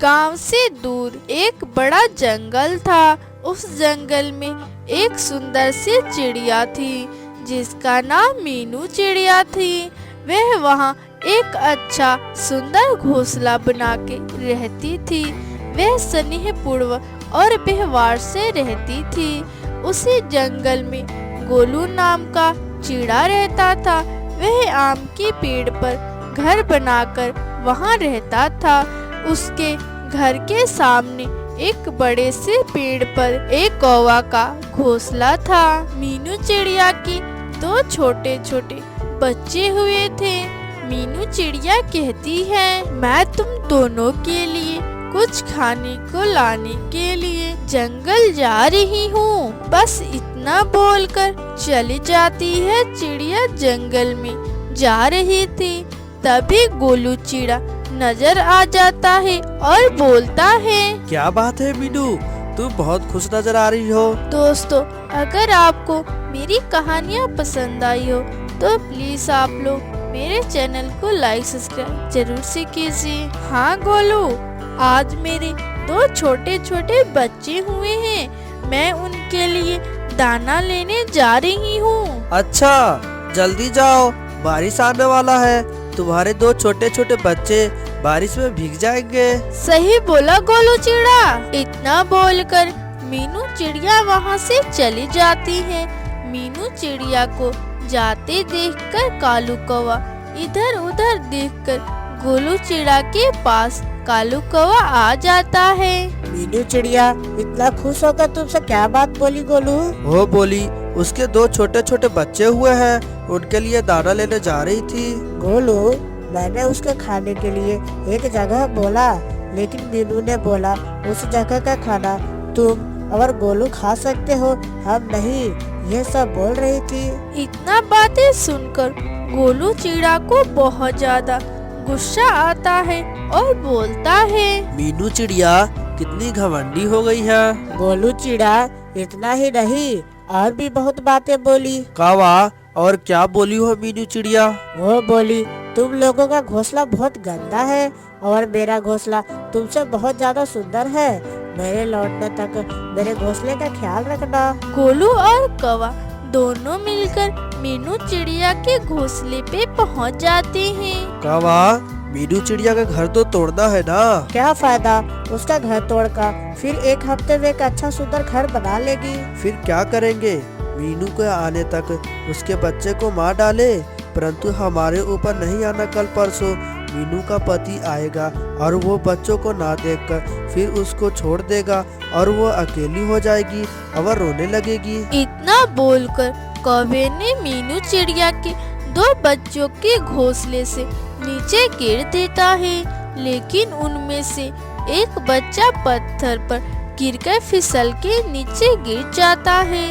गांव से दूर एक बड़ा जंगल था। उस जंगल में एक सुंदर सी चिड़िया थी जिसका नाम मीनू चिड़िया थी। वह वहाँ एक अच्छा सुंदर घोंसला बना के रहती थी। वह स्नेहपूर्वक और व्यवहार से रहती थी। उसी जंगल में गोलू नाम का चिड़ा रहता था। वह आम के पेड़ पर घर बनाकर वहाँ रहता था। उसके घर के सामने एक बड़े से पेड़ पर एक कौवा का घोंसला था। मीनू चिड़िया के दो छोटे छोटे बच्चे हुए थे। मीनू चिड़िया कहती है, मैं तुम दोनों के लिए कुछ खाने को लाने के लिए जंगल जा रही हूँ। बस इतना बोलकर चली जाती है। चिड़िया जंगल में जा रही थी, तभी गोलू चिड़ा नजर आ जाता है और बोलता है, क्या बात है मीनू, तुम बहुत खुश नजर आ रही हो। दोस्तों, अगर आपको मेरी कहानियाँ पसंद आई हो तो प्लीज आप लोग मेरे चैनल को लाइक सब्सक्राइब जरूर से कीजिए। हाँ गोलू, आज मेरे दो छोटे छोटे बच्चे हुए हैं। मैं उनके लिए दाना लेने जा रही हूँ। अच्छा, जल्दी जाओ, बारिश आने वाला है। तुम्हारे दो छोटे छोटे बच्चे बारिश में भीग जाएंगे। सही बोला गोलू चिड़ा। इतना बोलकर मीनू चिड़िया वहाँ से चली जाती है। मीनू चिड़िया को जाते देखकर कालू कौवा इधर उधर देखकर गोलू चिड़ा के पास कालू कौवा आ जाता है। मीनू चिड़िया इतना खुश होकर तुमसे क्या बात बोली गोलू? वो बोली उसके दो छोटे छोटे बच्चे हुए हैं, उनके लिए दाना लेने जा रही थी। गोलू, मैंने उसके खाने के लिए एक जगह बोला, लेकिन मीनू ने बोला उस जगह का खाना तुम और गोलू खा सकते हो, हम नहीं, ये सब बोल रही थी। इतना बातें सुनकर गोलू चिड़ा को बहुत ज्यादा गुस्सा आता है और बोलता है, मीनू चिड़िया कितनी घमंडी हो गई है। गोलू चिड़ा इतना ही नहीं, और भी बहुत बातें बोली। कौवा, और क्या बोली हो मीनू चिड़िया? वो बोली, तुम लोगों का घोंसला बहुत गंदा है और मेरा घोंसला तुमसे बहुत ज्यादा सुंदर है। मेरे लौटने तक मेरे घोंसले का ख्याल रखना। गोलू और कौवा दोनों मिलकर मीनू चिड़िया के घोंसले पे पहुंच जाते हैं। कौवा, मीनू चिड़िया का घर तो तोड़ना है ना। क्या फायदा उसका घर तोड़कर, फिर एक हफ्ते में एक अच्छा सुंदर घर बना लेगी। फिर क्या करेंगे? मीनू के आने तक उसके बच्चे को मार डाले, परंतु हमारे ऊपर नहीं आना। कल परसों मीनू का पति आएगा और वो बच्चों को ना देखकर फिर उसको छोड़ देगा और वो अकेली हो जाएगी और रोने लगेगी। इतना बोलकर कौवे ने मीनू चिड़िया के दो बच्चों के घोंसले से नीचे गिर देता है, लेकिन उनमें से एक बच्चा पत्थर पर गिरकर फिसल के नीचे गिर जाता है,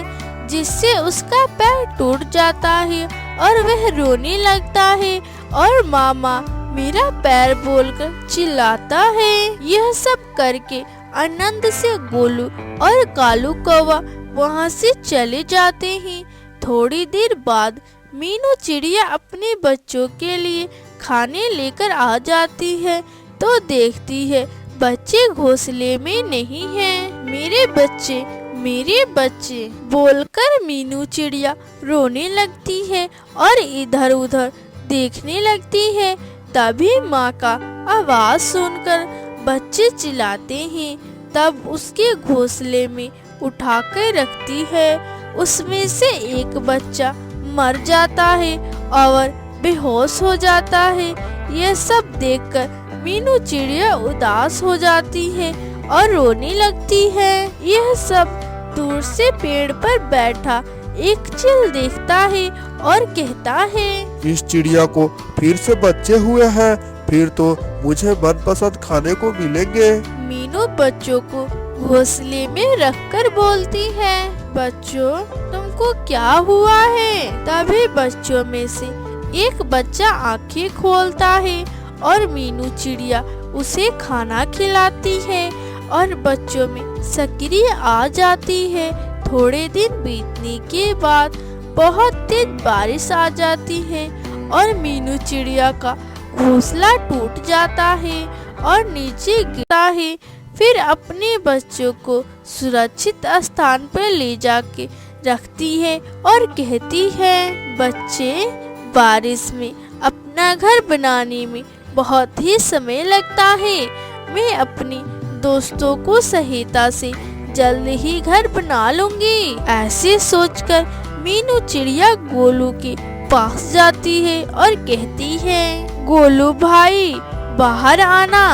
जिससे उसका पैर टूट जाता है और वह रोने लगता है और मामा मेरा पैर बोलकर चिल्लाता है। यह सब करके आनंद से गोलू और कालू कौवा वहाँ से चले जाते हैं। थोड़ी देर बाद मीनू चिड़िया अपने बच्चों के लिए खाने लेकर आ जाती है तो देखती है बच्चे घोंसले में नहीं हैं। मेरे बच्चे बोलकर मीनू चिड़िया रोने लगती है और इधर उधर देखने लगती है। तभी माँ का आवाज सुनकर बच्चे चिल्लाते हैं। तब उसके घोंसले में उठाकर रखती है। उसमें से एक बच्चा मर जाता है और बेहोश हो जाता है। यह सब देखकर मीनू चिड़िया उदास हो जाती है और रोने लगती है। यह सब दूर से पेड़ पर बैठा एक चील देखता है और कहता है, इस चिड़िया को फिर से बच्चे हुए हैं, फिर तो मुझे मनपसंद खाने को मिलेंगे। मीनू बच्चों को घोंसले में रखकर बोलती है, बच्चों तुमको क्या हुआ है? तभी बच्चों में से एक बच्चा आंखें खोलता है और मीनू चिड़िया उसे खाना खिलाती है और बच्चों में सक्रिय आ जाती है। थोड़े दिन बीतने के बाद बहुत तेज बारिश आ जाती है और मीनू चिड़िया का घोंसला टूट जाता है और नीचे गिरता है। फिर अपने बच्चों को सुरक्षित स्थान पर ले जाके रखती है और कहती है, बच्चे, बारिश में अपना घर बनाने में बहुत ही समय लगता है। मैं अपनी दोस्तों को सहायता से जल्द ही घर बना लूंगी। ऐसे सोचकर मीनू चिड़िया गोलू के पास जाती है और कहती है, गोलू भाई, बाहर आना,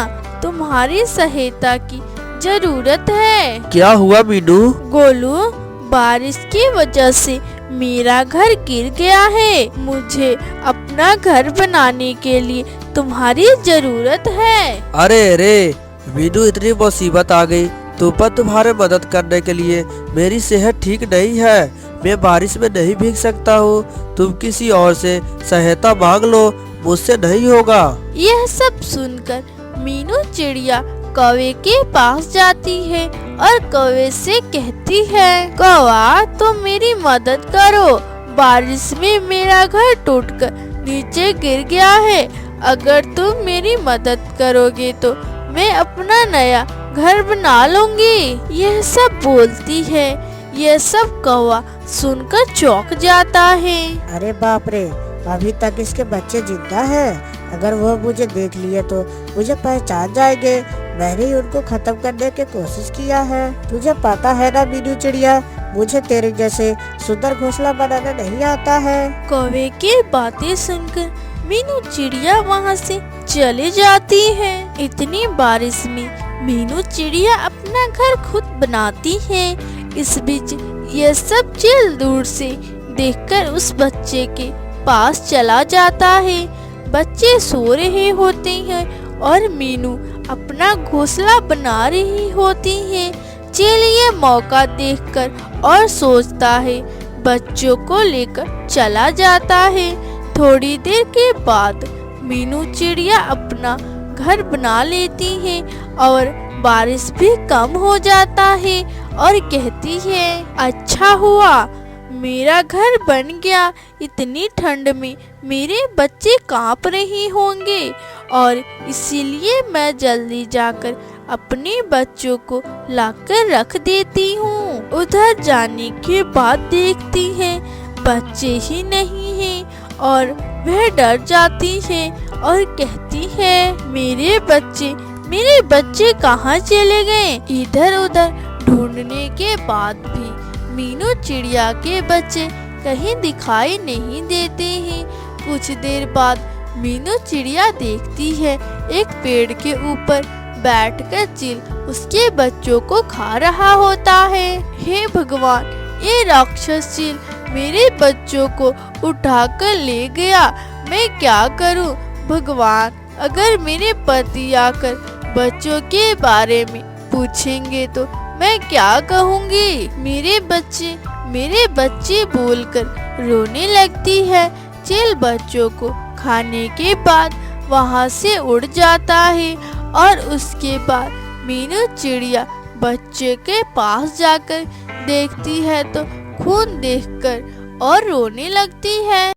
तुम्हारी सहायता की जरूरत है। क्या हुआ मीनू? गोलू, बारिश की वजह से मेरा घर गिर गया है। मुझे अपना घर बनाने के लिए तुम्हारी जरूरत है। अरे मीनू, इतनी मुसीबत आ गई तुम पर तुम्हारे मदद करने के लिए। मेरी सेहत ठीक नहीं है, मैं बारिश में नहीं भीग सकता हूँ। तुम किसी और से सहायता मांग लो, मुझसे नहीं होगा। यह सब सुनकर मीनू चिड़िया कौवे के पास जाती है और कौवे से कहती है, कौवा, तुम मेरी मदद करो। बारिश में मेरा घर टूटकर नीचे गिर गया है। अगर तुम मेरी मदद करोगे तो मैं अपना नया घर बना लूंगी। यह सब बोलती है। यह सब कौवा सुनकर चौंक जाता है। अरे बाप रे, अभी तक इसके बच्चे जिंदा हैं। अगर वो मुझे देख लिए तो मुझे पहचान जाएंगे। मैंने ही उनको खत्म करने की कोशिश किया है। तुझे पता है ना मीनू चिड़िया, मुझे तेरे जैसे सुंदर घोंसला बनाना नहीं आता है। कौवे की बातें सुनकर मीनू चिड़िया वहाँ से चले जाती है। इतनी बारिश में मीनू चिड़िया अपना घर खुद बनाती है। इस बीच यह सब चील दूर से देखकर उस बच्चे के पास चला जाता है। बच्चे सो रहे होते हैं और मीनू अपना घोंसला बना रही होती है। चील ये मौका देखकर और सोचता है, बच्चों को लेकर चला जाता है। थोड़ी देर के बाद मीनू चिड़िया अपना घर बना लेती है और बारिश भी कम हो जाता है और कहती है, अच्छा हुआ मेरा घर बन गया। इतनी ठंड में मेरे बच्चे कांप रहे होंगे और इसीलिए मैं जल्दी जाकर अपने बच्चों को लाकर रख देती हूँ। उधर जाने के बाद देखती है बच्चे ही नहीं हैं और वह डर जाती है और कहती है, मेरे बच्चे कहाँ चले गए? इधर उधर ढूंढने के बाद भी मीनू चिड़िया के बच्चे कहीं दिखाई नहीं देते हैं। कुछ देर बाद मीनू चिड़िया देखती है एक पेड़ के ऊपर बैठकर चील उसके बच्चों को खा रहा होता है। हे भगवान, ये राक्षस चील मेरे बच्चों को उठाकर ले गया। मैं क्या करूं? भगवान, अगर मेरे पति आकर बच्चों के बारे में पूछेंगे तो मैं क्या कहूँगी? मेरे बच्चे बोलकर रोने लगती है। चील बच्चों को खाने के बाद वहाँ से उड़ जाता है और उसके बाद मीनू चिड़िया बच्चे के पास जाकर देखती है तो खून देखकर और रोने लगती है।